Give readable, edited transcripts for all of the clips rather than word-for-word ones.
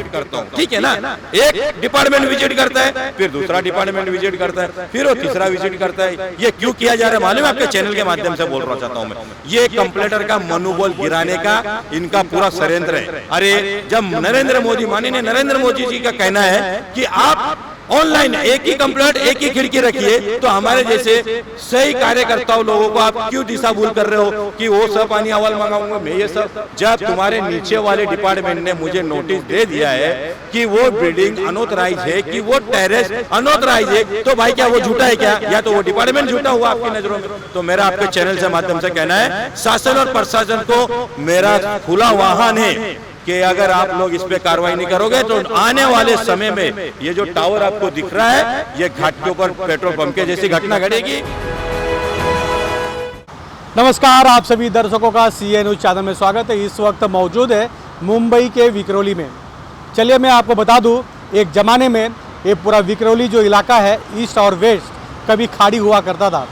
Update करता हूँ, ठीक है ना। एक डिपार्टमेंट विजिट करता है, फिर दूसरा डिपार्टमेंट विजिट करता है, फिर वो तीसरा विजिट करता है। ये क्यों किया जा रहा है मालूम है? आपके चैनल के माध्यम से बोल रहा चाहता हूँ मैं, ये कंप्लेंटर का मनोबल गिराने का इनका पूरा षड्यंत्र है। अरे जब माननीय नरेंद्र मोदी जी का कहना है कि आप ऑनलाइन एक ही कंप्लेंट एक ही खिड़की रखिए, तो हमारे जैसे सही कार्यकर्ताओं लोगों को आप क्यों दिशा भूल कर रहे हो कि वो सब पानी अहवाल मंगाऊंगा मैं ये सब। जब तुम्हारे नीचे वाले डिपार्टमेंट ने मुझे नोटिस दे दिया है कि वो बिल्डिंग अनऑथराइज है, कि वो टेरेस अनऑथराइज है, तो भाई क्या वो झूठा है क्या? या तो वो डिपार्टमेंट झूठा हुआ आपकी नजरों में? तो मेरा आपके चैनल से माध्यम से कहना है, शासन और प्रशासन को मेरा खुला आह्वान है कि अगर आप लोग इस पे कार्रवाई नहीं करोगे तो आने वाले समय में ये जो टावर आपको दिख रहा है, ये घाट के ऊपर पेट्रोल पंप के जैसी घटना घटेगी। नमस्कार, आप सभी दर्शकों का CA न्यूज चैनल में स्वागत है। इस वक्त मौजूद है मुंबई के विक्रोली में। चलिए मैं आपको बता दूं, एक ज़माने में ये पूरा विक्रोली जो इलाका है ईस्ट और वेस्ट कभी खाड़ी हुआ करता था।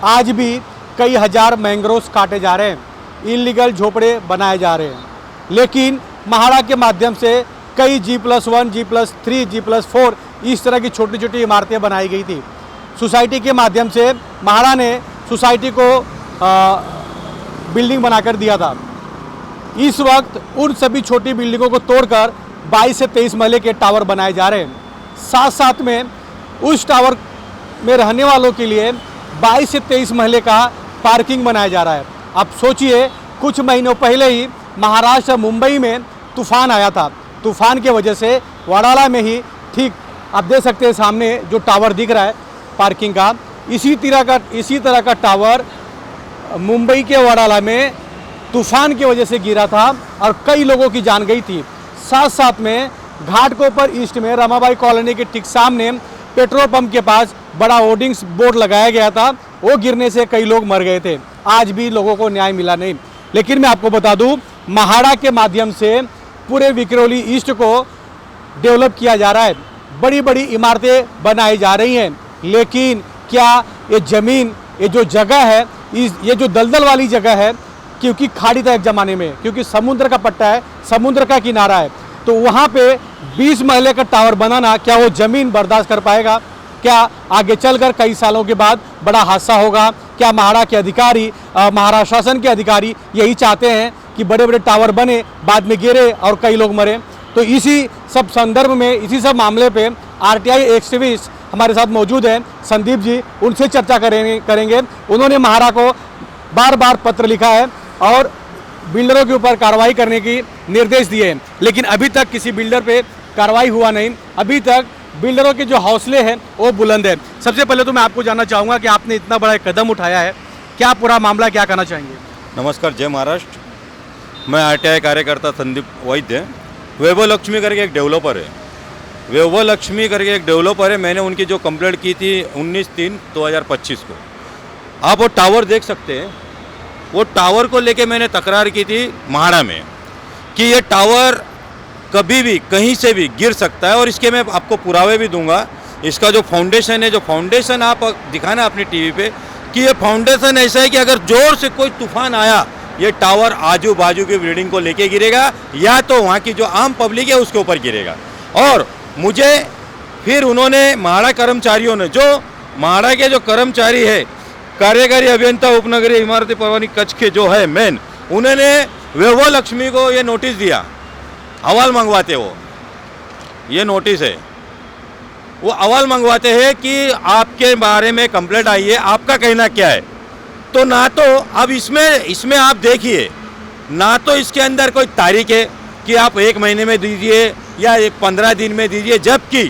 आज भी कई हजार मैंग्रोव्स काटे जा रहे हैं, इलीगल झोपड़े बनाए जा रहे हैं, लेकिन महाड़ा के माध्यम से कई G+1, G+3, G+4 इस तरह की छोटी छोटी इमारतें बनाई गई थी। सोसाइटी के माध्यम से महाड़ा ने सोसाइटी को बिल्डिंग बनाकर दिया था। इस वक्त उन सभी छोटी बिल्डिंगों को तोड़कर 22 से 23 महले के टावर बनाए जा रहे हैं। साथ साथ में उस टावर में रहने वालों के लिए 22 से 23 महले का पार्किंग बनाया जा रहा है। अब सोचिए, कुछ महीनों पहले ही महाराष्ट्र मुंबई में तूफान आया था। तूफान के वजह से वडाला में ही, ठीक आप देख सकते हैं सामने जो टावर दिख रहा है पार्किंग का, इसी तरह का टावर मुंबई के वडाला में तूफान की वजह से गिरा था और कई लोगों की जान गई थी। साथ साथ में घाट के ऊपर ईस्ट में रमाबाई कॉलोनी के ठीक सामने पेट्रोल पंप के पास बड़ा होर्डिंग्स बोर्ड लगाया गया था, वो गिरने से कई लोग मर गए थे। आज भी लोगों को न्याय मिला नहीं। लेकिन मैं आपको बता दूं, महाड़ा के माध्यम से पूरे विक्रोली ईस्ट को डेवलप किया जा रहा है, बड़ी बड़ी इमारतें बनाई जा रही हैं। लेकिन क्या ये ज़मीन, ये जो जगह है, ये जो दलदल वाली जगह है, क्योंकि खाड़ी था एक ज़माने में, क्योंकि समुद्र का पट्टा है, समुद्र का किनारा है, तो वहाँ पे 20 महले का टावर बनाना, क्या वो ज़मीन बर्दाश्त कर पाएगा? क्या आगे चलकर कई सालों के बाद बड़ा हादसा होगा? क्या महाड़ा के अधिकारी, महाराष्ट्र शासन के अधिकारी यही चाहते हैं कि बड़े बड़े टावर बने, बाद में गिरे और कई लोग मरे? तो इसी सब संदर्भ में, इसी सब मामले पे RTI एक्टिविस्ट हमारे साथ मौजूद हैं, संदीप जी, उनसे चर्चा करेंगे। उन्होंने महाड़ा को बार बार पत्र लिखा है और बिल्डरों के ऊपर कार्रवाई करने की निर्देश दिए हैं, लेकिन अभी तक किसी बिल्डर पे कार्रवाई हुआ नहीं। अभी तक बिल्डरों के जो हौसले हैं वो बुलंद है। सबसे पहले तो मैं आपको जानना चाहूँगा कि आपने इतना बड़ा कदम उठाया है, क्या पूरा मामला, क्या कहना चाहेंगे? नमस्कार, जय महाराष्ट्र। मैं RTI कार्यकर्ता संदीप वैद्य। वैभव लक्ष्मी करके एक डेवलपर है, मैंने उनकी जो कंप्लेंट की थी 19/3/2025 को, आप वो टावर देख सकते हैं। वो टावर को लेके मैंने तकरार की थी महाड़ा में कि ये टावर कभी भी कहीं से भी गिर सकता है, और इसके मैं आपको पुरावे भी दूंगा। इसका जो फाउंडेशन है, जो फाउंडेशन आप दिखाना अपनी टीवी पे, कि ये फाउंडेशन ऐसा है कि अगर जोर से कोई तूफान आया, ये टावर आजू बाजू की बिल्डिंग को लेके गिरेगा, या तो वहाँ की जो आम पब्लिक है उसके ऊपर गिरेगा। और मुझे फिर उन्होंने महाड़ा कर्मचारियों ने, जो महाड़ा के जो कर्मचारी है, कार्यकारी अभियंता उपनगरीय इमारती परवानी कच्छ के जो है मेन, उन्होंने वैभव लक्ष्मी को ये नोटिस दिया, अहवाल मंगवाते हो, ये नोटिस है, वो अहवाल मंगवाते हैं कि आपके बारे में कंप्लेंट आई है, आपका कहना क्या है। तो ना तो अब इसमें आप देखिए, ना तो इसके अंदर कोई तारीख है कि आप 1 महीने में दीजिए या 15 दिन में दीजिए, जबकि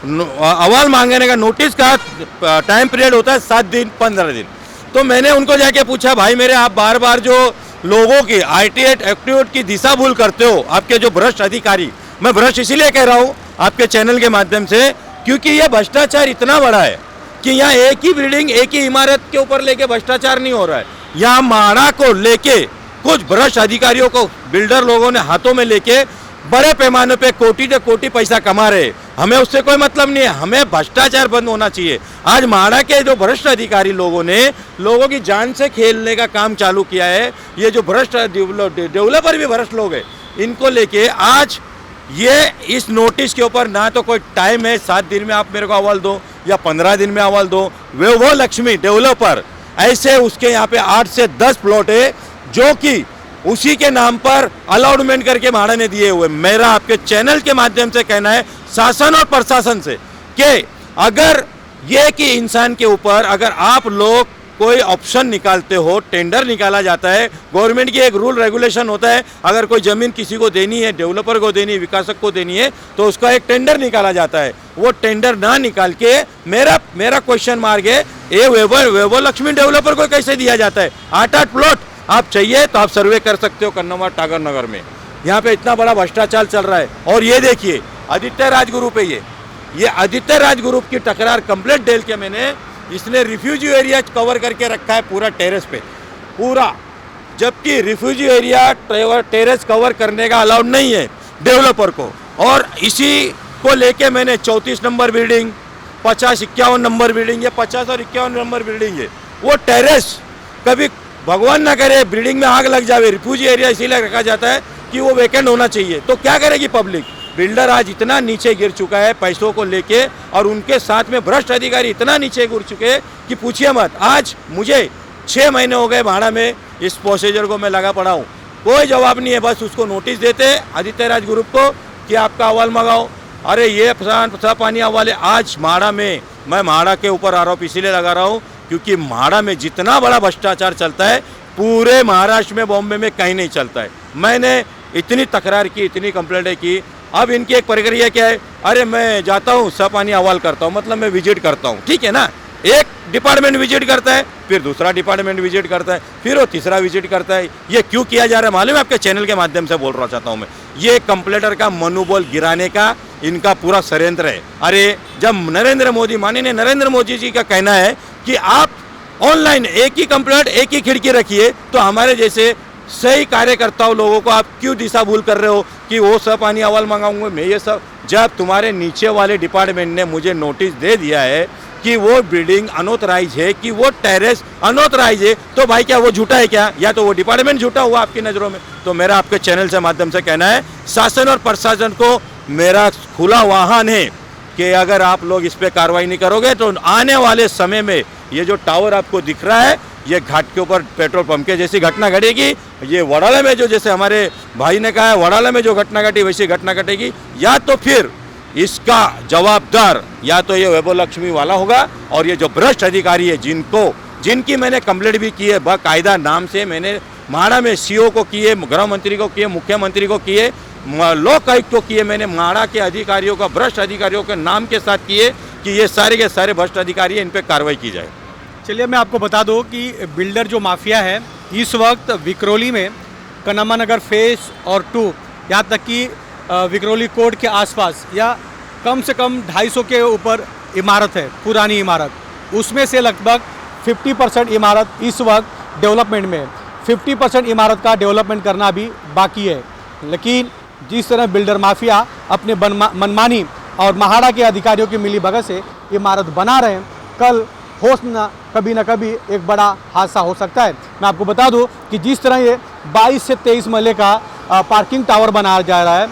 अहवाल मांगने का नोटिस का टाइम पीरियड होता है 7 दिन 15 दिन। तो मैंने उनको जाके पूछा, भाई मेरे आप बार बार जो लोगों की RTI एक्टिविस्ट की दिशा भूल करते हो, आपके जो भ्रष्ट अधिकारी, मैं भ्रष्ट इसीलिए कह रहा हूँ आपके चैनल के माध्यम से, क्योंकि ये भ्रष्टाचार इतना बड़ा है कि यहाँ एक ही बिल्डिंग, एक ही इमारत के ऊपर लेके भ्रष्टाचार नहीं हो रहा है। यहाँ महाड़ा को लेके कुछ भ्रष्ट अधिकारियों को बिल्डर लोगों ने हाथों में लेके बड़े पैमाने पे कोटि से कोटि पैसा कमा रहे। हमें उससे कोई मतलब नहीं है, हमें भ्रष्टाचार बंद होना चाहिए। आज महाड़ा के जो भ्रष्ट अधिकारी लोगों ने लोगों की जान से खेलने का काम चालू किया है। ये जो भ्रष्ट डेवलपर भी भ्रष्ट लोग हैं, इनको लेके आज ये इस नोटिस के ऊपर ना तो कोई टाइम है 7 दिन में आप मेरे को अहवाल दो या 15 दिन में अहवाल दो। वो लक्ष्मी डेवलपर ऐसे उसके यहाँ पे 8 से 10 प्लॉट है जो कि उसी के नाम पर अलाउडमेंट करके भाड़ा ने दिए हुए। मेरा आपके चैनल के माध्यम से कहना है शासन और प्रशासन से कि अगर ये कि इंसान के ऊपर अगर आप लोग कोई ऑप्शन निकालते हो, टेंडर निकाला जाता है, गवर्नमेंट की एक रूल रेगुलेशन होता है, अगर कोई ज़मीन किसी को देनी है, डेवलपर को देनी है, विकासक को देनी है, तो उसका एक टेंडर निकाला जाता है। वो टेंडर ना निकाल के मेरा क्वेश्चन मार्क है, ये वैभव लक्ष्मी डेवलपर को कैसे दिया जाता है? 8-8 प्लॉट आप चाहिए तो आप सर्वे कर सकते हो कन्नौज टागर नगर में। यहाँ पे इतना बड़ा भ्रष्टाचार चल रहा है। और ये देखिए आदित्य राज ग्रुप है, ये आदित्य राज ग्रुप की तकरार कंप्लेंट डेल के मैंने, इसने रिफ्यूजी एरिया कवर करके रखा है पूरा टेरेस पे पूरा, जबकि रिफ्यूजी एरिया टेरेस कवर करने का अलाउड नहीं है डेवलपर को। और इसी को लेके मैंने 34 नंबर बिल्डिंग, 50-51 नंबर बिल्डिंग, ये 50 और 51 नंबर बिल्डिंग है, वो टेरेस कभी भगवान ना करे बिल्डिंग में आग लग जाए, रिफ्यूजी एरिया इसीलिए रखा जाता है कि वो वैकेंट होना चाहिए। तो क्या करेगी पब्लिक? बिल्डर आज इतना नीचे गिर चुका है पैसों को लेके, और उनके साथ में भ्रष्ट अधिकारी इतना नीचे गिर चुके हैं कि पूछिए मत। आज मुझे 6 महीने हो गए भाड़ा में इस प्रोसीजर को मैं लगा पड़ा हूँ, कोई जवाब नहीं है। बस उसको नोटिस देते आदित्य राज ग्रुप को कि आपका अहवाल मंगाओ। अरे ये पानी अहवाल है। आज म्हाड़ा में, मैं म्हाड़ा के ऊपर आरोप इसीलिए लगा रहा हूँ क्योंकि म्हाड़ा में जितना बड़ा भ्रष्टाचार चलता है पूरे महाराष्ट्र में, बॉम्बे में कहीं नहीं चलता है। मैंने इतनी तकरार की, इतनी कंप्लेंटें की। अब इनकी एक प्रक्रिया क्या है? अरे मैं जाता हूँ पानी अहवाल करता हूँ, मतलब मैं विजिट करता हूँ, ठीक है ना। एक डिपार्टमेंट विजिट करता है, फिर दूसरा डिपार्टमेंट विजिट करता है, फिर वो तीसरा विजिट करता है। ये क्यों किया जा रहा है मालूम है? आपके चैनल के माध्यम से बोल रहा चाहता हूँ मैं, ये कंप्लेंटर का मनोबल गिराने का इनका पूरा षड्यंत्र है। अरे जब माननीय नरेंद्र मोदी जी का कहना है कि आप ऑनलाइन एक ही कंप्लेंट, एक ही खिड़की रखिए, तो हमारे जैसे सही कार्यकर्ताओं लोगों को आप क्यों दिशा भूल कर रहे हो कि वो सब पानी अहवाल मंगाऊंगा मैं ये सब? जब तुम्हारे नीचे वाले डिपार्टमेंट ने मुझे नोटिस दे दिया है कि वो बिल्डिंग अनऑथराइज है, कि वो टेरेस अनऑथराइज है, तो भाई क्या वो झूठा है क्या? या तो वो डिपार्टमेंट झूठा हुआ आपकी नज़रों में? तो मेरा आपके चैनल से माध्यम से कहना है शासन और प्रशासन को मेरा खुला आह्वान है कि अगर आप लोग इस पर कार्रवाई नहीं करोगे तो आने वाले समय में ये जो टावर आपको दिख रहा है, ये घाट के ऊपर पेट्रोल पंप के जैसी घटना घटेगी। ये वडाला में जो, जैसे हमारे भाई ने कहा है, वडाला में जो घटना घटी वैसी घटना घटेगी। या तो फिर इसका जवाबदार या तो ये वैभव लक्ष्मी वाला होगा, और ये जो भ्रष्ट अधिकारी है जिनकी मैंने कंप्लेंट भी की है बाकायदा नाम से, मैंने म्हाड़ा में सीओ को किए, गृह मंत्री को किए, मुख्यमंत्री को किए, लोक आयुक्त को किए, मैंने म्हाड़ा के अधिकारियों का, भ्रष्ट अधिकारियों के नाम के साथ किए कि ये सारे के सारे भ्रष्ट अधिकारी इन पर कार्रवाई की जाए। चलिए मैं आपको बता दूं कि बिल्डर जो माफिया है इस वक्त विक्रोली में कन्नम्मा नगर फेज और 2, यहाँ तक कि विक्रोली कोर्ट के आसपास या कम से कम 250 के ऊपर इमारत है, पुरानी इमारत, उसमें से लगभग 50% इमारत इस वक्त डेवलपमेंट में है। 50% इमारत का डेवलपमेंट करना भी बाकी है। लेकिन जिस तरह बिल्डर माफिया अपने मनमानी और म्हाड़ा के अधिकारियों की मिलीभगत से इमारत बना रहे हैं, कल कभी ना कभी एक बड़ा हादसा हो सकता है। मैं आपको बता दूं कि जिस तरह ये 22 से 23 महले का पार्किंग टावर बनाया जा रहा है,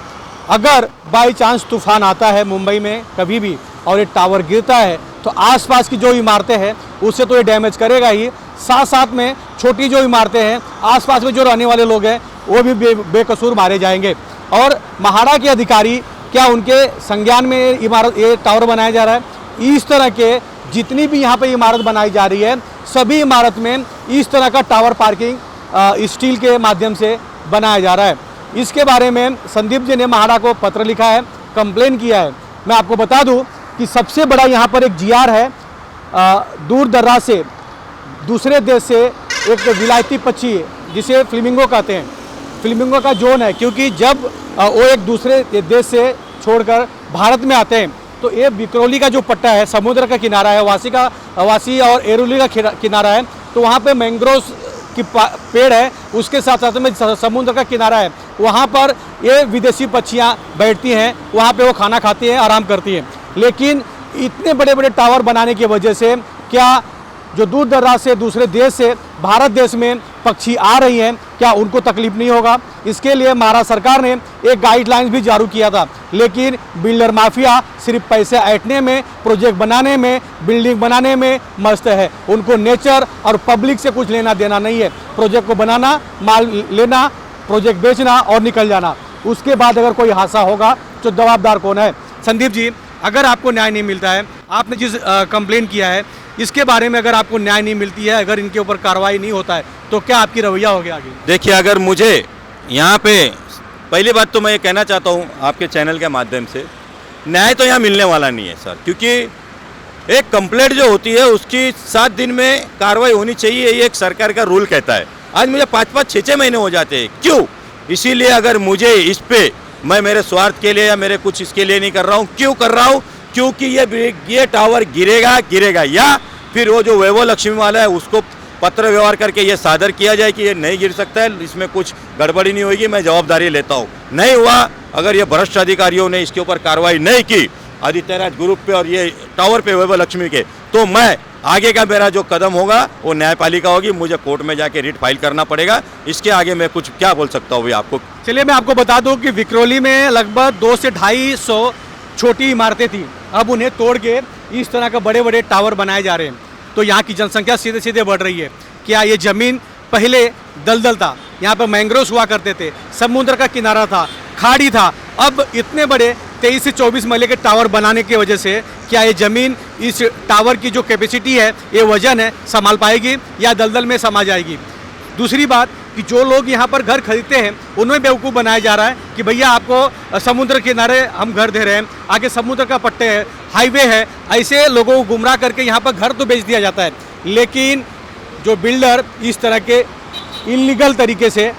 अगर बाई चांस तूफान आता है मुंबई में कभी भी और ये टावर गिरता है तो आसपास की जो इमारतें हैं उससे तो ये डैमेज करेगा ही, साथ साथ में छोटी जो इमारतें हैं आसपास में जो रहने वाले लोग हैं वो भी बेकसूर मारे जाएंगे। और म्हाड़ा के अधिकारी क्या उनके संज्ञान में ये टावर बनाया जा रहा है? इस तरह के जितनी भी यहाँ पे इमारत बनाई जा रही है सभी इमारत में इस तरह का टावर पार्किंग स्टील के माध्यम से बनाया जा रहा है। इसके बारे में संदीप जी ने म्हाड़ा को पत्र लिखा है, कंप्लेन किया है। मैं आपको बता दूं कि सबसे बड़ा यहाँ पर एक जीआर है, दूर दर्राज से दूसरे देश से एक विलायती पक्षी जिसे फ्लेमिंगो कहते हैं, फ्लेमिंगो का जोन है, क्योंकि जब वो एक दूसरे देश से छोड़कर भारत में आते हैं तो ये विक्रोली का जो पट्टा है, समुद्र का किनारा है, वासी और एरुली का किनारा है, तो वहाँ पे मैंग्रोव की पेड़ है, उसके साथ साथ में समुद्र का किनारा है, वहाँ पर ये विदेशी पक्षियाँ बैठती हैं, वहाँ पे वो खाना खाती हैं, आराम करती हैं। लेकिन इतने बड़े बड़े टावर बनाने की वजह से क्या जो दूर दराज से दूसरे देश से भारत देश में पक्षी आ रही हैं, क्या उनको तकलीफ नहीं होगा? इसके लिए महाराष्ट्र सरकार ने एक गाइडलाइंस भी जारी किया था, लेकिन बिल्डर माफिया सिर्फ पैसे ऐंठने में, प्रोजेक्ट बनाने में, बिल्डिंग बनाने में मस्त है। उनको नेचर और पब्लिक से कुछ लेना देना नहीं है। प्रोजेक्ट को बनाना, माल लेना, प्रोजेक्ट बेचना और निकल जाना। उसके बाद अगर कोई हादसा होगा तो जवाबदार कौन है? संदीप जी, अगर आपको न्याय नहीं मिलता है, आपने जिस कंप्लेन किया है इसके बारे में अगर आपको न्याय नहीं मिलती है, अगर इनके ऊपर कार्रवाई नहीं होता है, तो क्या आपकी रवैया होगी आगे? देखिए, अगर मुझे यहाँ पे पहली बात तो मैं ये कहना चाहता हूँ आपके चैनल के माध्यम से, न्याय तो यहाँ मिलने वाला नहीं है सर, क्योंकि एक कंप्लेंट जो होती है उसकी 7 दिन में कार्रवाई होनी चाहिए, ये एक सरकार का रूल कहता है। आज मुझे 5-5, 6-6 महीने हो जाते हैं। क्यों? इसीलिए अगर मुझे इस पे, मैं मेरे स्वार्थ के लिए या मेरे कुछ इसके लिए नहीं कर रहा हूँ। क्यों कर रहा हूँ? क्योंकि ये टावर गिरेगा या फिर वो जो वैभव लक्ष्मी वाला है उसको पत्र व्यवहार करके ये सादर किया जाए कि ये नहीं गिर सकता है, इसमें कुछ गड़बड़ी नहीं होगी, मैं जवाबदारी लेता हूँ। नहीं हुआ, अगर ये भ्रष्ट अधिकारियों ने इसके ऊपर कार्रवाई नहीं की आदित्य राज ग्रुप पे और ये टावर पे वैभव लक्ष्मी के, तो मैं आगे का मेरा जो कदम होगा वो न्यायपालिका होगी, मुझे कोर्ट में जाके रिट फाइल करना पड़ेगा। इसके आगे मैं कुछ क्या बोल सकता हूँ आपको? चलिए, मैं आपको बता दूं कि विक्रोली में लगभग 200 से 250 छोटी इमारतें थी, अब उन्हें तोड़ के इस तरह का बड़े बड़े टावर बनाए जा रहे हैं। तो यहाँ की जनसंख्या सीधे सीधे बढ़ रही है। क्या ये ज़मीन पहले दलदल था, यहाँ पर मैंग्रोव्स हुआ करते थे, समुद्र का किनारा था, खाड़ी था, अब इतने बड़े 23 से 24 मरले के टावर बनाने की वजह से क्या ये ज़मीन इस टावर की जो कैपेसिटी है, ये वजन है, संभाल पाएगी या दलदल में समा जाएगी? दूसरी बात कि जो लोग यहाँ पर घर खरीदते हैं उन्हें बेवकूफ़ बनाया जा रहा है कि भैया आपको समुद्र किनारे हम घर दे रहे हैं, आगे समुद्र का पट्टे है, हाईवे है, ऐसे लोगों को गुमराह करके यहाँ पर घर तो बेच दिया जाता है। लेकिन जो बिल्डर इस तरह के इलीगल तरीके से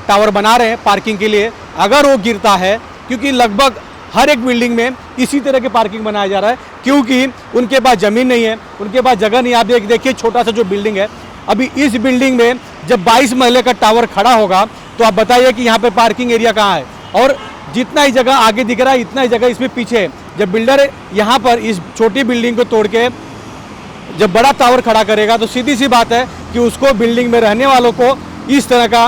टावर बना रहे हैं पार्किंग के लिए, अगर वो गिरता है, क्योंकि लगभग हर एक बिल्डिंग में इसी तरह के पार्किंग बनाया जा रहा है, क्योंकि उनके पास ज़मीन नहीं है, उनके पास जगह नहीं है। आप देखिए छोटा सा जो बिल्डिंग है, अभी इस बिल्डिंग में जब 22 महले का टावर खड़ा होगा तो आप बताइए कि यहाँ पे पार्किंग एरिया कहाँ है? और जितना ही जगह आगे दिख रहा है इतना ही जगह इसमें पीछे है। जब बिल्डर यहाँ पर इस छोटी बिल्डिंग को तोड़ के जब बड़ा टावर खड़ा करेगा तो सीधी सी बात है कि उसको बिल्डिंग में रहने वालों को इस तरह का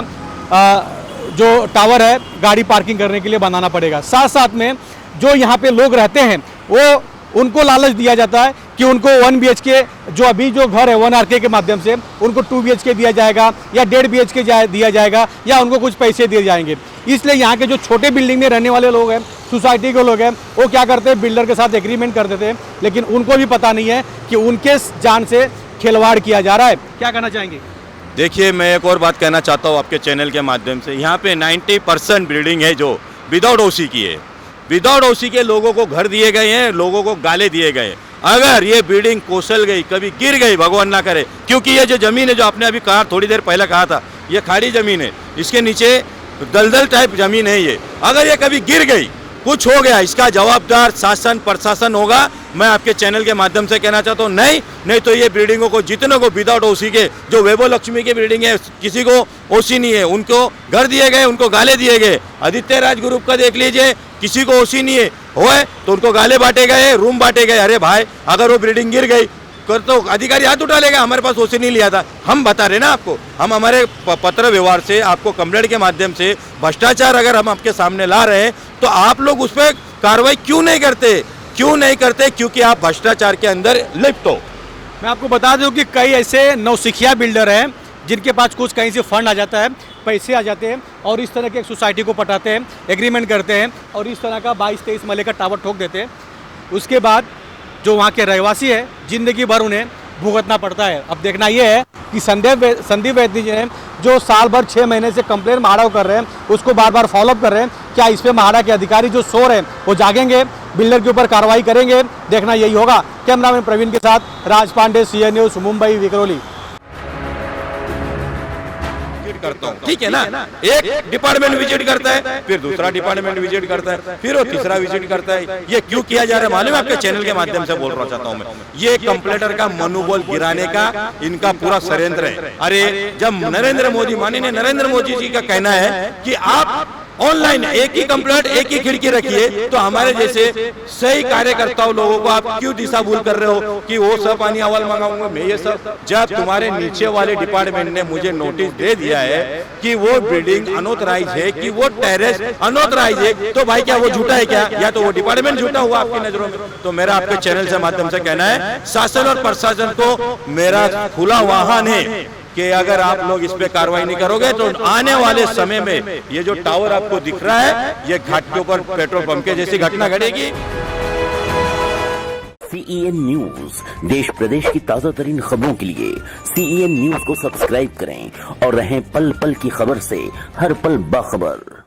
जो टावर है गाड़ी पार्किंग करने के लिए बनाना पड़ेगा। साथ साथ में जो यहाँ पे लोग रहते हैं वो उनको लालच दिया जाता है कि उनको 1 BHK जो अभी जो घर है 1 RK के माध्यम से उनको 2 BHK दिया जाएगा या 1.5 BHK दिया जाएगा या उनको कुछ पैसे दिए जाएंगे। इसलिए यहाँ के जो छोटे बिल्डिंग में रहने वाले लोग हैं, सोसाइटी के लोग हैं, वो क्या करते हैं, बिल्डर के साथ एग्रीमेंट कर देते हैं, लेकिन उनको भी पता नहीं है कि उनके जान से खिलवाड़ किया जा रहा है। क्या कहना चाहेंगे? देखिए, मैं एक और बात कहना चाहता हूँ आपके चैनल के माध्यम से। यहाँ पे 90% बिल्डिंग है जो विदाउट OC की है। विदाउट OC के लोगों को घर दिए गए हैं, लोगों को गाले दिए गए। अगर ये बिल्डिंग कोसल गई, कभी गिर गई, भगवान ना करे, क्योंकि ये जो ज़मीन है जो आपने अभी कहा, थोड़ी देर पहले कहा था, ये खाड़ी ज़मीन है, इसके नीचे दलदल टाइप ज़मीन है ये। अगर ये कभी गिर गई, कुछ हो गया, इसका जवाबदार शासन प्रशासन होगा। मैं आपके चैनल के माध्यम से कहना चाहता हूँ, नहीं तो ये बिल्डिंगों को जितने को विदाउट OC के, जो वैभव लक्ष्मी की बिल्डिंग है, किसी को OC नहीं है, उनको घर दिए गए, उनको गाले दिए गए। आदित्य राज ग्रुप का देख लीजिए, किसी को OC नहीं है, होए तो उनको गाले बांटे गए, रूम बांटे गए। अरे भाई, अगर वो बिल्डिंग गिर गई कर तो अधिकारी हाथ उठा लेगा, हमारे पास OC नहीं लिया था। हम बता रहे ना आपको, हम हमारे पत्र व्यवहार से, आपको कंप्लेंट के माध्यम से भ्रष्टाचार अगर हम आपके सामने ला रहे हैं तो आप लोग उस पर कार्रवाई क्यों नहीं करते? क्योंकि आप भ्रष्टाचार के अंदर लिप्त हो। मैं आपको बता दूं कि कई ऐसे नौसिखिया बिल्डर हैं जिनके पास कुछ कहीं से फंड आ जाता है, पैसे आ जाते हैं और इस तरह की एक सोसाइटी को पटाते हैं, एग्रीमेंट करते हैं और इस तरह का 22-23 महले का टावर ठोक देते हैं। उसके बाद जो वहाँ के रहवासी है, जिंदगी भर उन्हें भुगतना पड़ता है। अब देखना ये है कि संदीप वैद्य जी ने जो साल भर 6 महीने से कंप्लेन महाड़ा कर रहे हैं, उसको बार बार फॉलोअप कर रहे हैं। क्या इस पे महाड़ा के अधिकारी जो सो रहे हैं वो जागेंगे, बिल्डर के ऊपर कार्रवाई करेंगे? देखना यही होगा। कैमरामैन प्रवीण के साथ राज पांडे, CN न्यूज़, मुंबई, विक्रोली। करता हूँ, ठीक है ना? एक डिपार्टमेंट विजिट करता है, फिर दूसरा डिपार्टमेंट विजिट करता है, फिर वो तीसरा विजिट करता है। ये क्यों किया जा रहा है मालूम है? आपके चैनल के माध्यम से बोल रहा चाहता हूँ मैं, ये कंप्लेंटर का मनोबल गिराने का इनका पूरा षड्यंत्र है। अरे जब माननीय नरेंद्र मोदी जी का कहना है कि आप ऑनलाइन एक ही कंप्लेंट एक ही खिड़की रखिए, तो हमारे जैसे सही कार्यकर्ताओं लोगों को आप क्यों दिशा भूल कर रहे हो कि वो सब पानी अवल मंगाऊंगा मैं ये सब। जब तुम्हारे नीचे वाले डिपार्टमेंट ने मुझे नोटिस दे दिया है कि वो बिल्डिंग अनऑथराइज है, कि वो टेरेस अनऑथराइज है, तो भाई क्या वो झूठा है क्या, या तो वो डिपार्टमेंट झूठा हुआ आपकी नजरों में। तो मेरा आपके चैनल से माध्यम से कहना है शासन और प्रशासन को मेरा खुला आह्वान है कि अगर आप लोग इस पे कार्रवाई नहीं करोगे तो आने वाले समय में ये जो टावर आपको दिख रहा है ये घाट के ऊपर पेट्रोल पंप के जैसी घटना घटेगी। CEN न्यूज देश प्रदेश की ताजा तरीन खबरों के लिए CEN न्यूज को सब्सक्राइब करें और रहें पल पल की खबर से हर पल बाखबर।